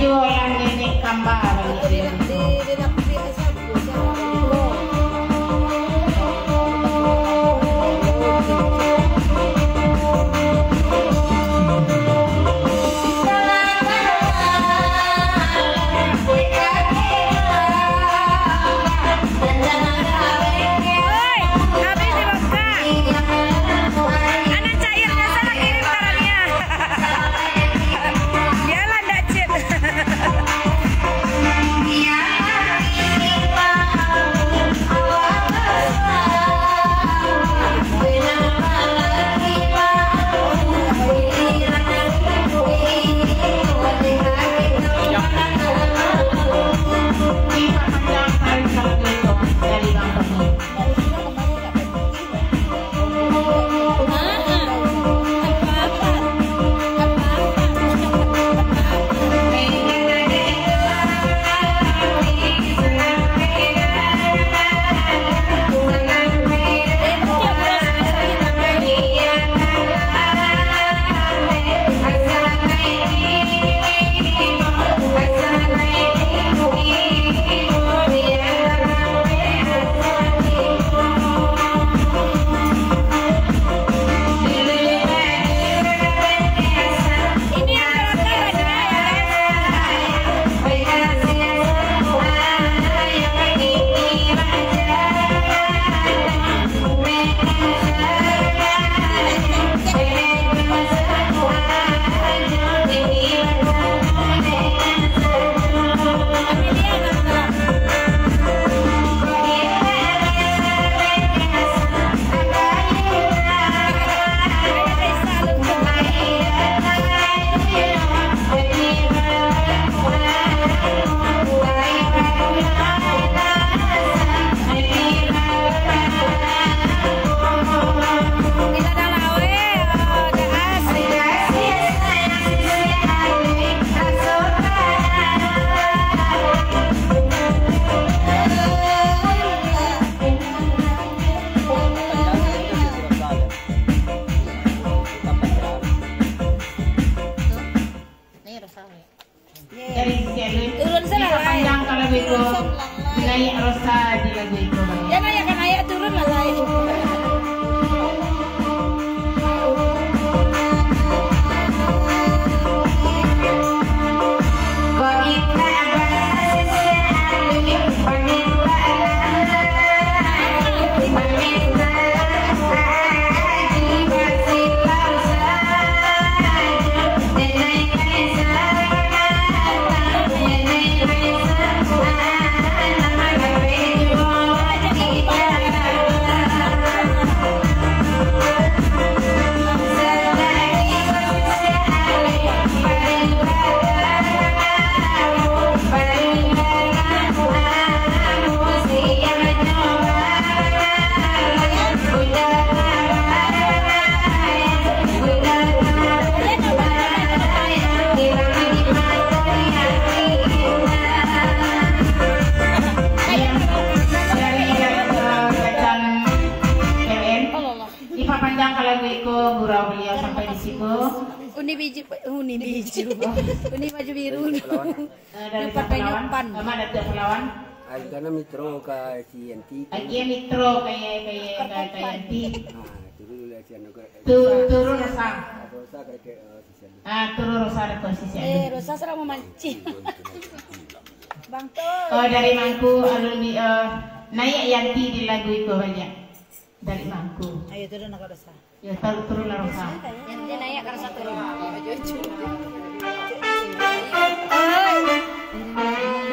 jualan ini kambar turun sana panjang kalau itu naik rosa di lagu itu ya naik kan naik turun lah lain Uni baju biru dari nyupan sama ada pelawan Karena mitro ka si Yanti. Iya mitro kayak Yanti. Turun Turun rosa. Rosa kayak si Turun rosa ada posisi. Rosa serang memancing. Bangto. Oh dari Mangku alumni naik Yanti di lagu itu banyak. Dari Mangku. Ayo turun ke Rosa. Ya turun lah rosa. Yanti naik ke Rosa turun.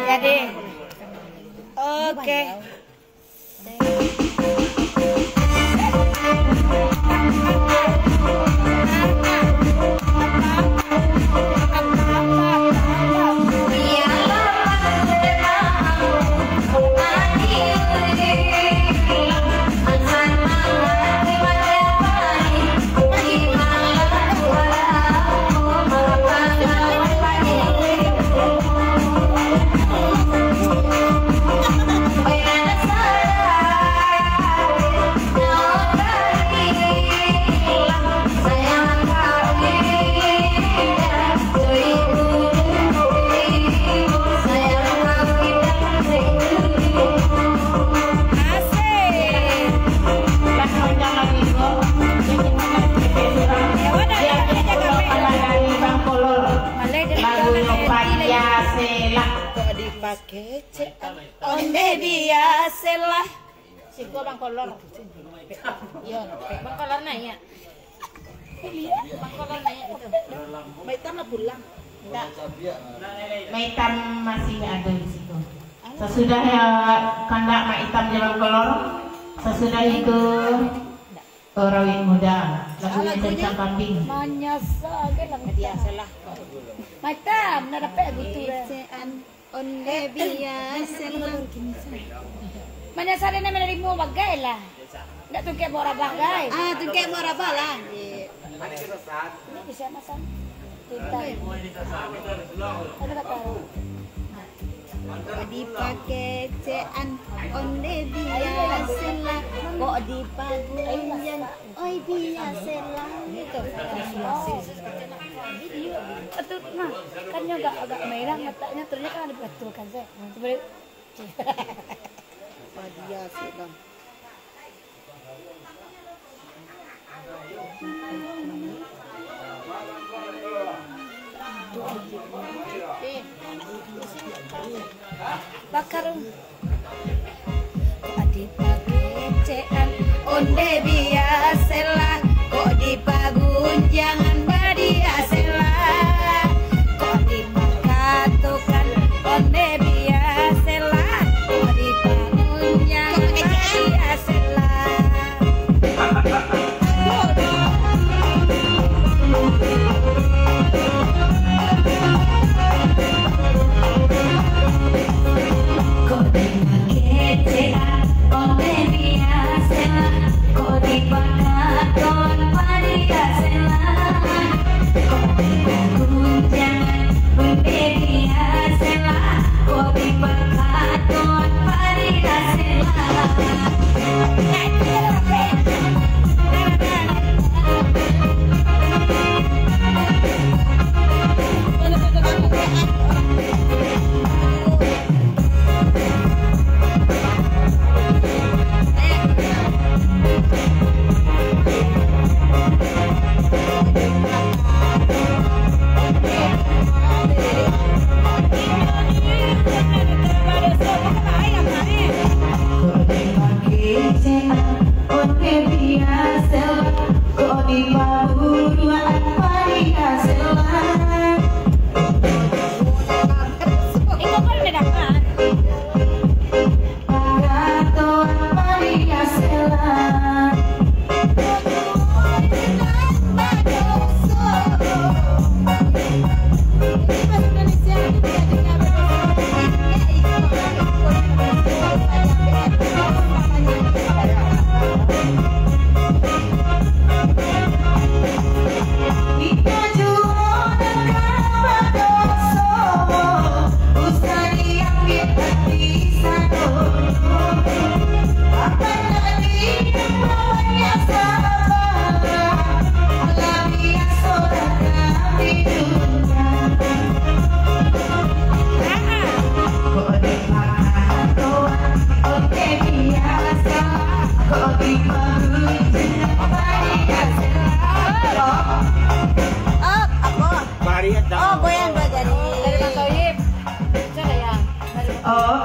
Jadi oke. sela. Kok dipakai cean onde biasa lah. Sigo bang kolor. Iya, bang kolor nanya. Bang kolor nanya itu. Maitam lah pulang. Enggak. Maitam masih ada di situ. Sesudah ya kandak maitam jalan kolor. Sesudah itu rawit muda. Lagunya tentang kambing. Manyasa ke lang biasa lah. Maitam na dapat butuh. Onde biasa lah. Manyasa rin naman na mo bagay lah. Nggak tuh kayak mora bagay. Tuh kayak mau apa lah. Ini bisa masan. Kita. Ada kata. Kok dipakai cean onde biasa lah. Kok dipagunjang oi biasa lah. Gitu. Video. Betul. Nah, kan agak merah matanya ternyata kan dibetulkan saya. Sebenarnya Dia sih bang. bakar. Kok dipakai cean onde biasa lah. Kok dipagunjangan biasa lah. Kok dipakatukan onde biasa lah. Kok dipagunjangan biasa lah. Kok dipakai cean onde biasa lah. Kok dipakatukan biasa lah. Kok dipagunjangan onde biasa lah. Kok dipakatukan biasa lah.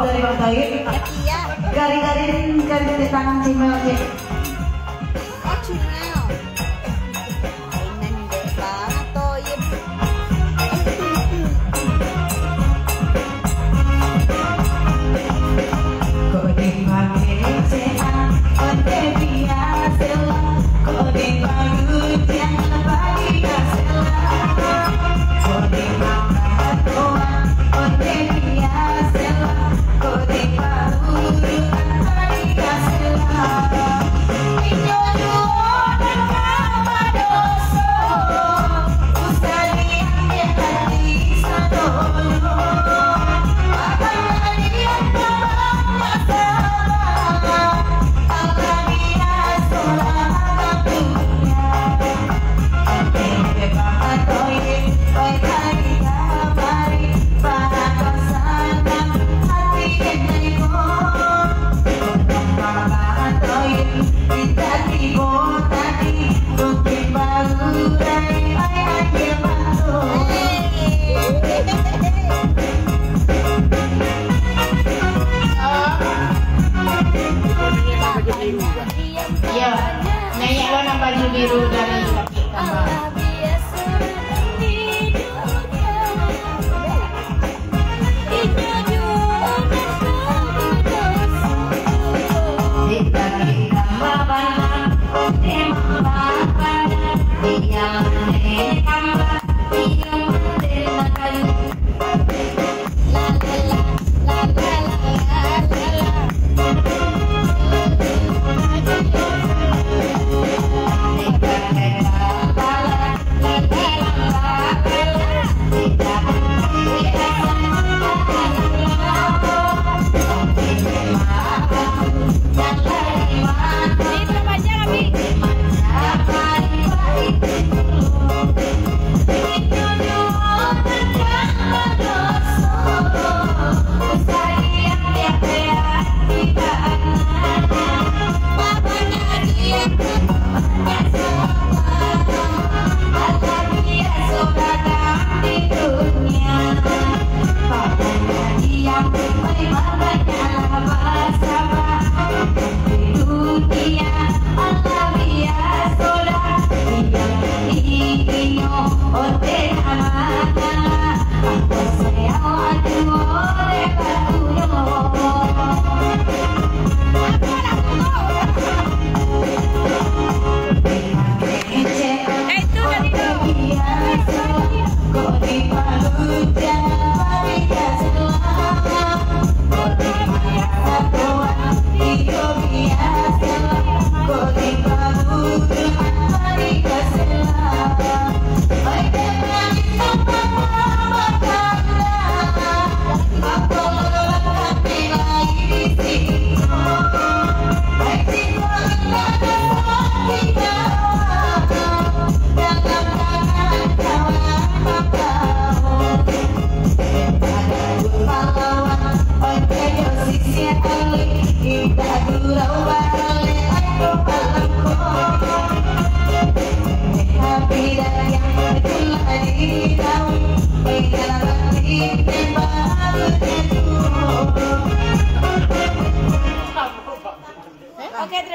Dari Bang Toib. Iya. Garing-garing di tangan si Mel. Oh cumel. Mainan deh banget toyib. Kok dipakai cean onde biasa lah. Kok dipagunjang biasa lah. Kok dipakatukan onde biasa lah. Kok dipagunjang biasa lah.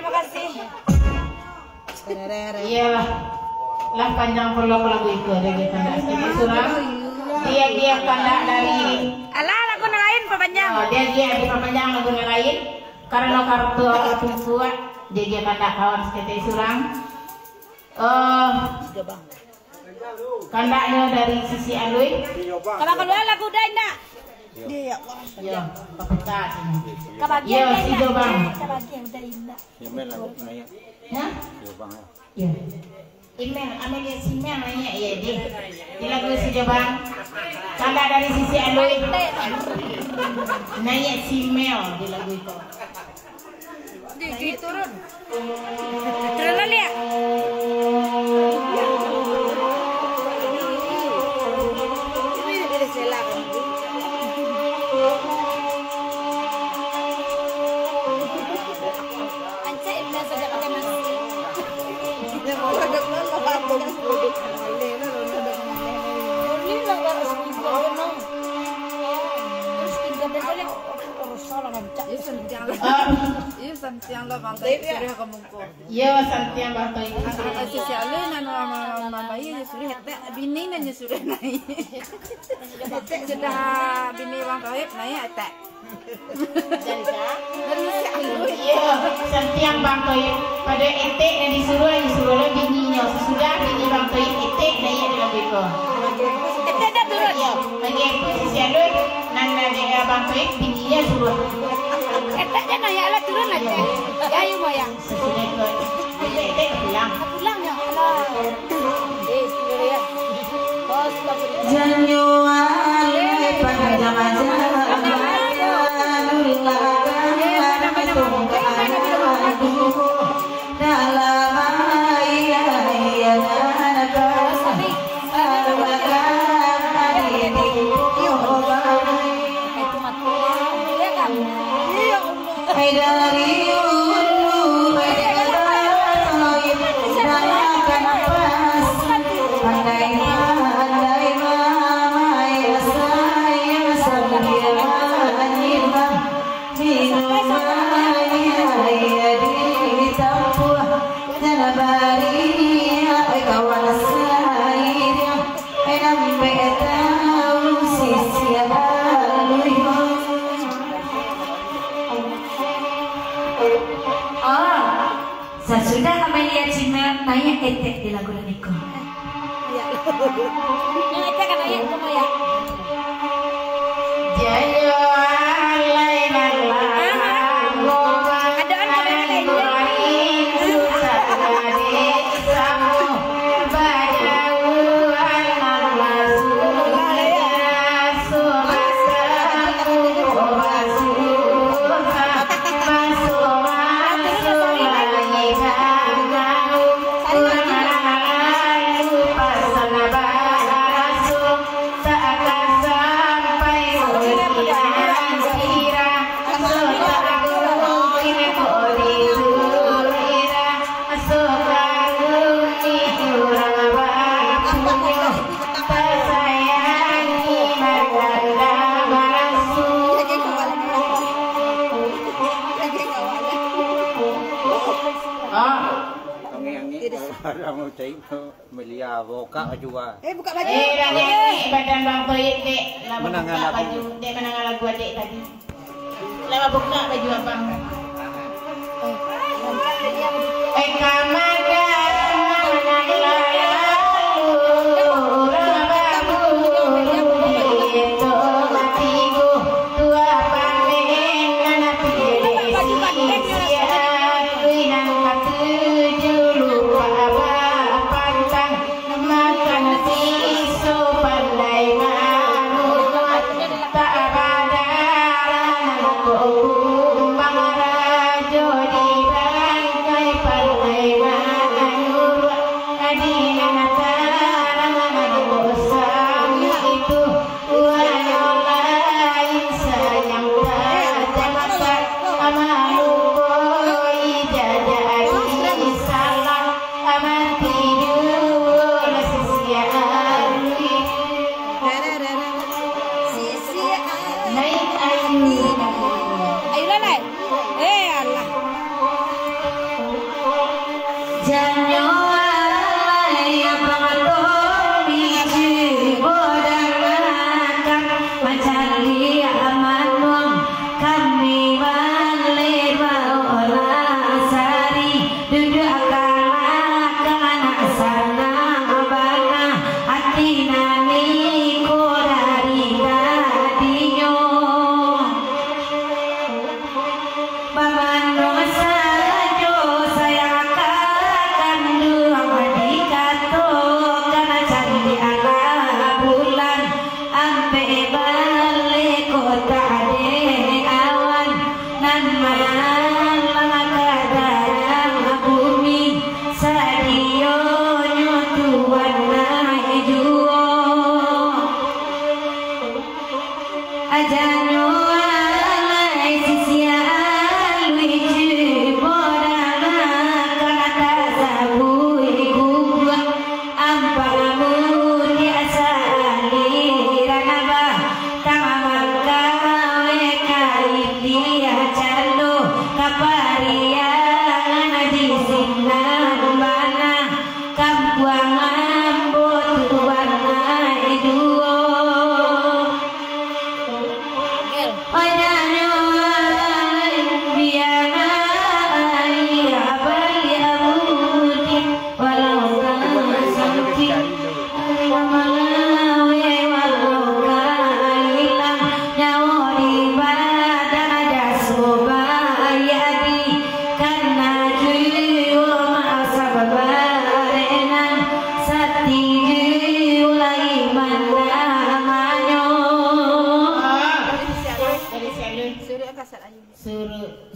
terima kasih. Iya lah panjang pelok lagu itu dari kandak sedikit surang. Dia kandak dari. Alah lagu lain perpanjang. Oh, dia di perpanjang lagu lain. Karena kartu aku kuat, dia kandak kawan sedikit surang. Kandaknya dari sisi alui. Kalau keluar lagu udah enggak? Dia Ya, pakai sini. Kebagian Ya, si Jobang. Kebagian udah enggak. Ya? Ya. Email, Amelia Simel nanya ya dia. Di lagu si Jobang. Kandak dari sisi alui. Nanya Simel di lagu itu. Di turun. Turun ya. Santiang lah bang, sudah kamu ko. Iya, Santiang bang itu. Asi si Ale na mama iya sudah hete bini na sudah naik. Sudah bini bang kawit naik hete. Jadi Iya, Santiang bang itu. Pada etek yang disuruh bininya. Sesudah bini bang itu etek dan ia dalam beko. Etek dah turun. Iya, bagi itu sisi alui. Nanda dia bang itu bininya suruh. Eteknya nanya lah turun aja. Ya yuk moyang. Sesudah itu etek pulang. Pulang ya. Ya. Bos Sesudah Amelia Simel nanya etek di lagu Niko. Yang etek kan nanya itu ya. Jayo alai Orang cai Melia boka juga. buka baju. Badan bang Toyib dek, Menangan lagu. baju dek menangan lagu dek tadi. Lama buka baju abang. Kamada Bang Rajo di bangkai pandai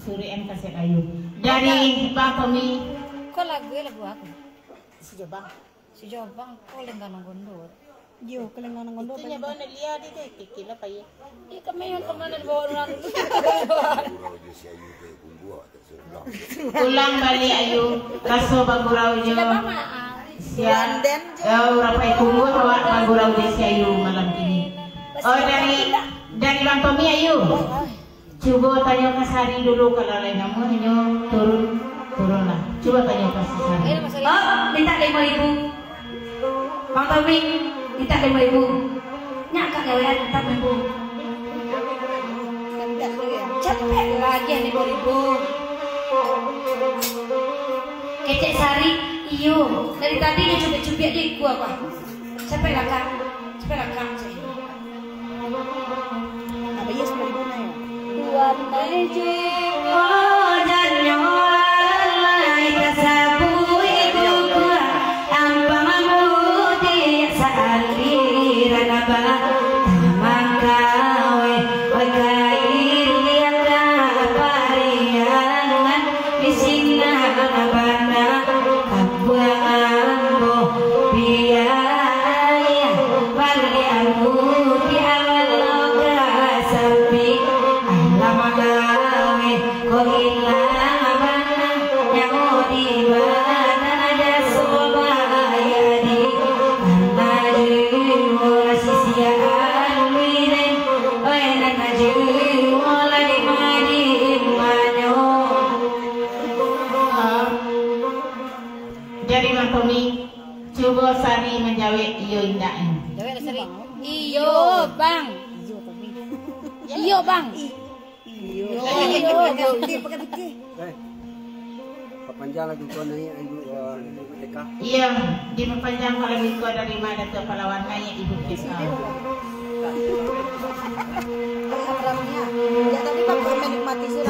Surian Kaset Ayu. Dari Bang Tommy. Kok lagu aku? Si Jobang. Si Jobang kok lengan gondor. Yo, kelengan ngondo. Itu nya bawa Nelia di deh, kikila pa ya. Iya kami yang kemana bawa orang. Ulang balik Ayu, kaso bagurau nyo. Siang. Rapai kunggu hawa bagurau di si Ayu malam ini. Oh dari Bang Tommy Ayu. Coba tanya ke Sari dulu kalau lain kamu hanya turunlah. Coba tanya ke Sari. Oh, minta 5.000. Bang Tommy, minta 5.000. Nyak kak gawean minta 5.000. Cepet lagi 5.000. Kecek Sari, iyo. Dari tadi dia cubit-cubit di gua apa? Cepet lah kak. Apa ya 10.000 na ya? Warna jiwa dan Coba Sari menjawab iyo indah. Jawab Sari. Iyo bang. Iyo bang. Panjang lagi kau ni ibu TK. Iya, diperpanjang lagi kau dari mana ke Palawan Naya ibu kita. Ya tapi Pak menikmati sih.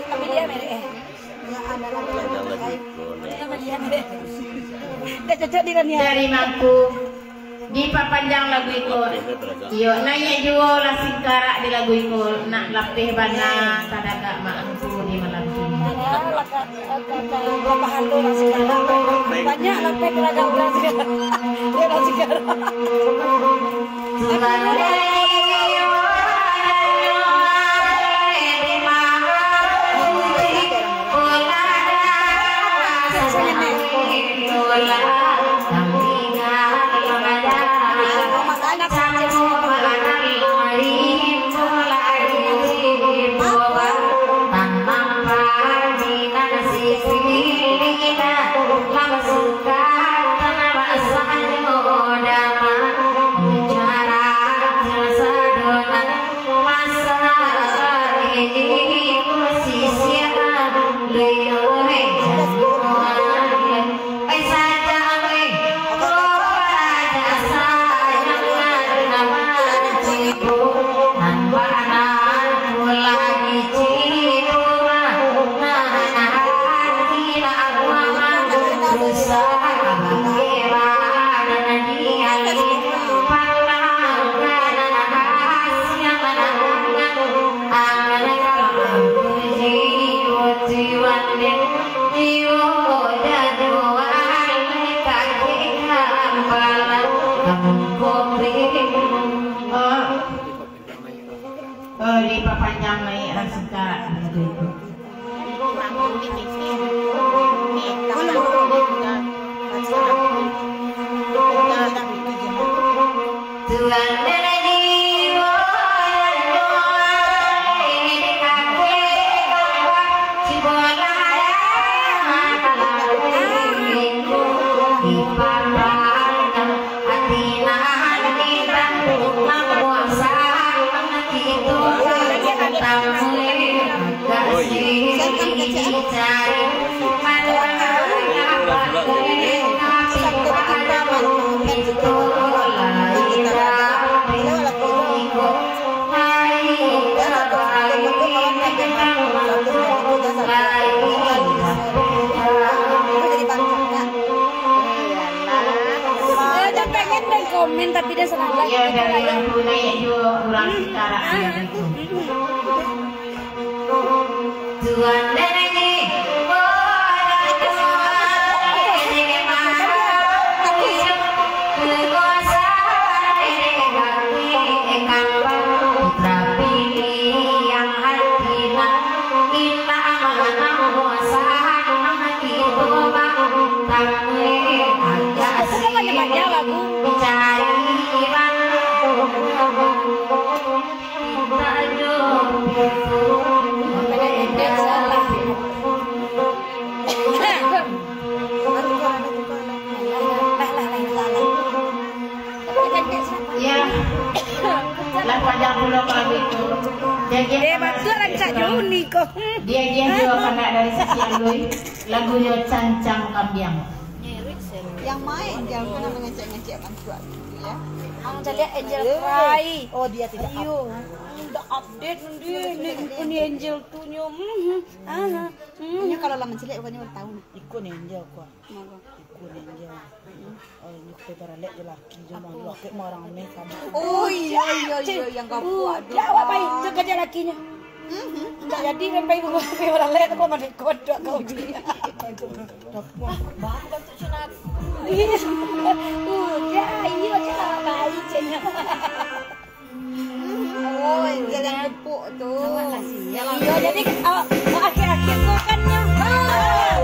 Amelia mere. Ya ada lagi. Amelia mere. Gak cocok di Rania. Dari Mangku di papanjang lagu ikut. Yo nanya jual lah singkarak di lagu ikut. Nak lapih bana tadaga maangku di malam ini. Banyak lapih kelagam sekarang. Dia sekarang. Di papanjang naik rasika gitu itu. Komen tapi dia senang lagi. Iya dari Mangku naik juga kurang singkarak gitu. Tuan dan ini lah panjang pulau kalau itu. Dia batu rancak Juni kok. Dia juga kena dari sisi lui lagunya Cancang Kambiang. Yang main jangan pernah mengecek-ngecek bantuan ya. Saya lihat Angel Fry. Oh dia tidak. Ayo. Udah update ini Angel tuh nyom. Ini kalau lama cilik bukannya ulang tahun. Ikut Angel kok. Ikut Angel. Oh ini kebaralek je laki je mau laki mau orang Mei sama. Oh iya yang kau buat. Jawab baik jaga je lakinya. Enggak jadi sampai kebaralek kok mana kodok kau dia. Baru kan tu sunat. Ya iya cara baik cenah. Oh Angel yang gepuk tu. Iya jadi akhir-akhir kau kan nyambang.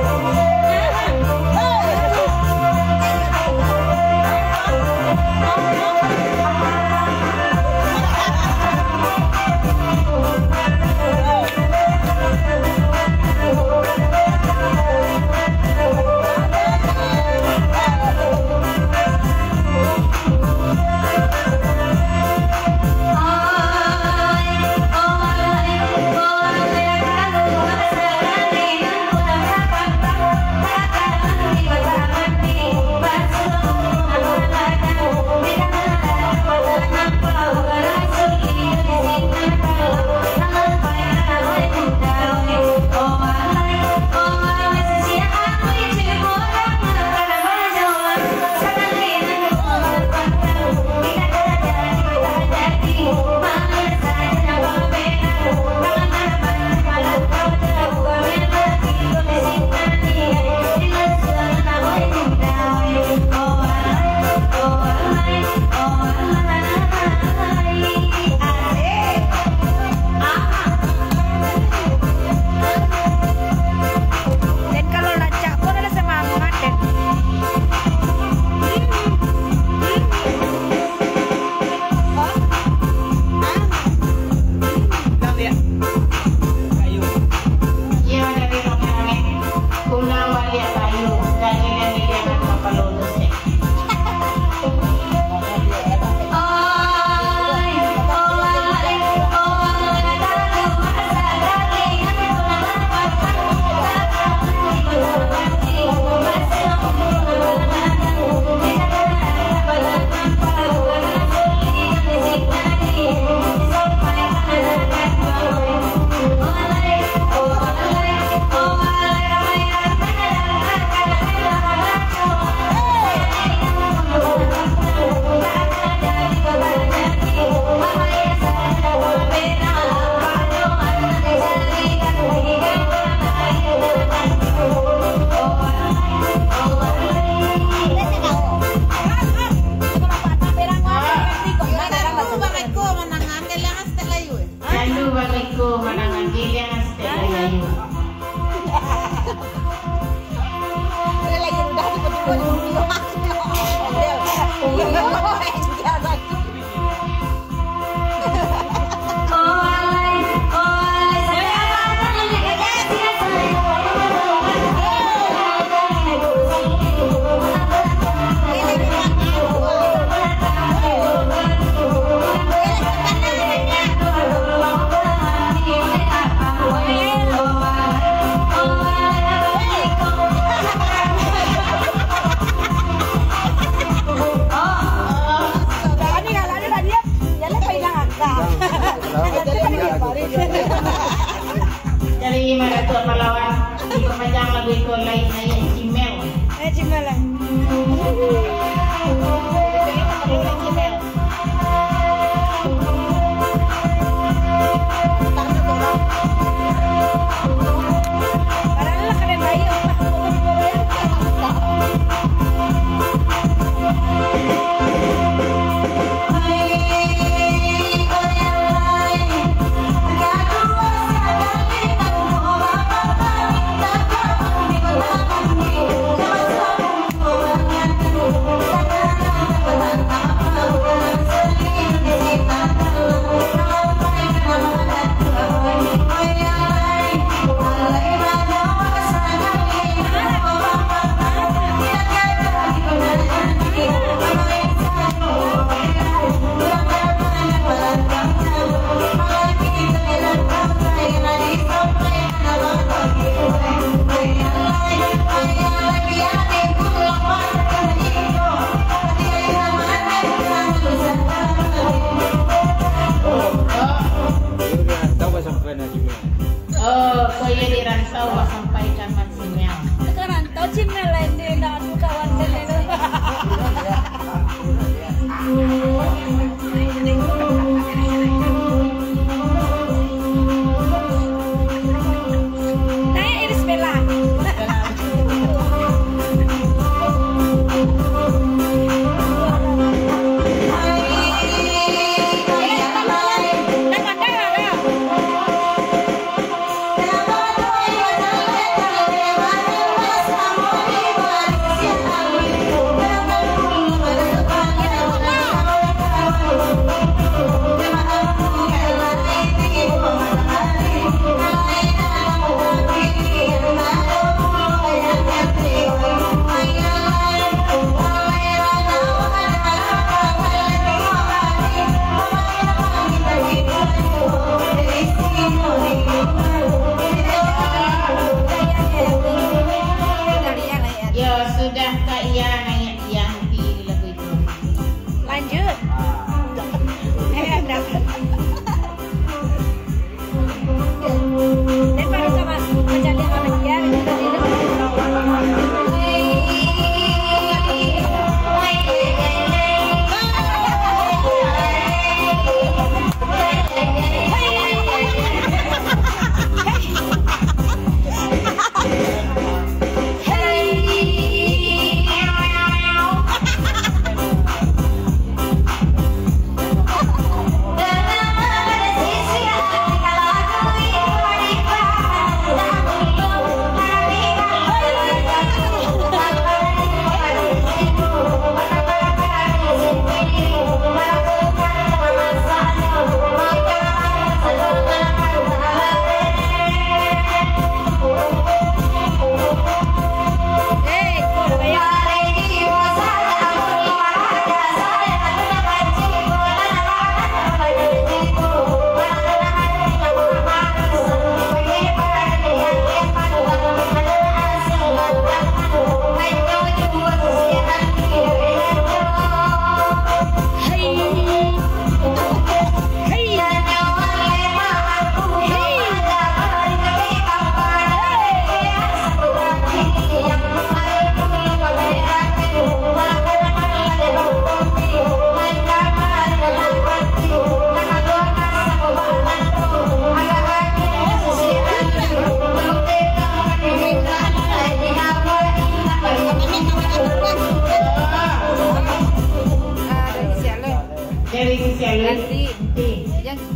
Ingat Datuk Pahlawan diperpanjang lagu itu lain naya Cimel. Cimel lah. Cimel. Padahal keren bayi. Oh, saya di Rantau sampaikan Mas Cimel. Ke Rantau Cimel lain di dalam kawan saya. Naya Iris Bella.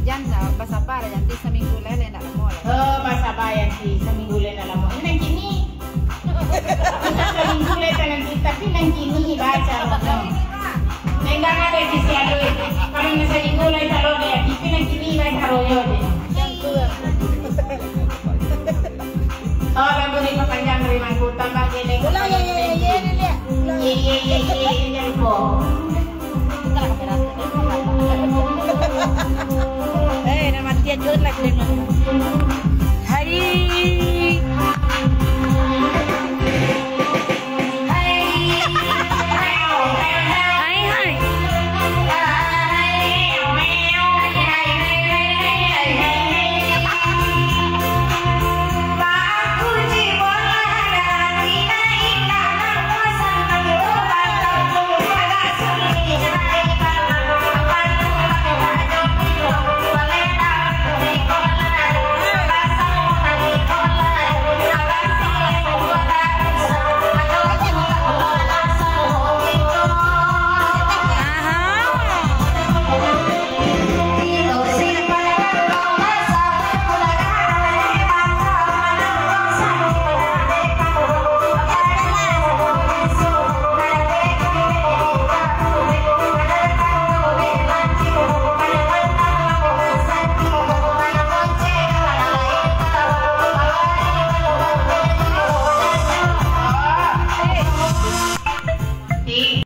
Jangan pas apa ada nanti seminggu lain nak lama. Oh, pas apa ya sih seminggu lain nak lama. Ini kini. Seminggu lain nanti tapi nanti ini baca. Enggak ada di sialu. Kalau nggak seminggu lain taruh dia. Tapi nanti ini baca royo deh. Oh, lagu ini panjang dari mangku tambah gini. Ulang ya. Iya. Ini kok.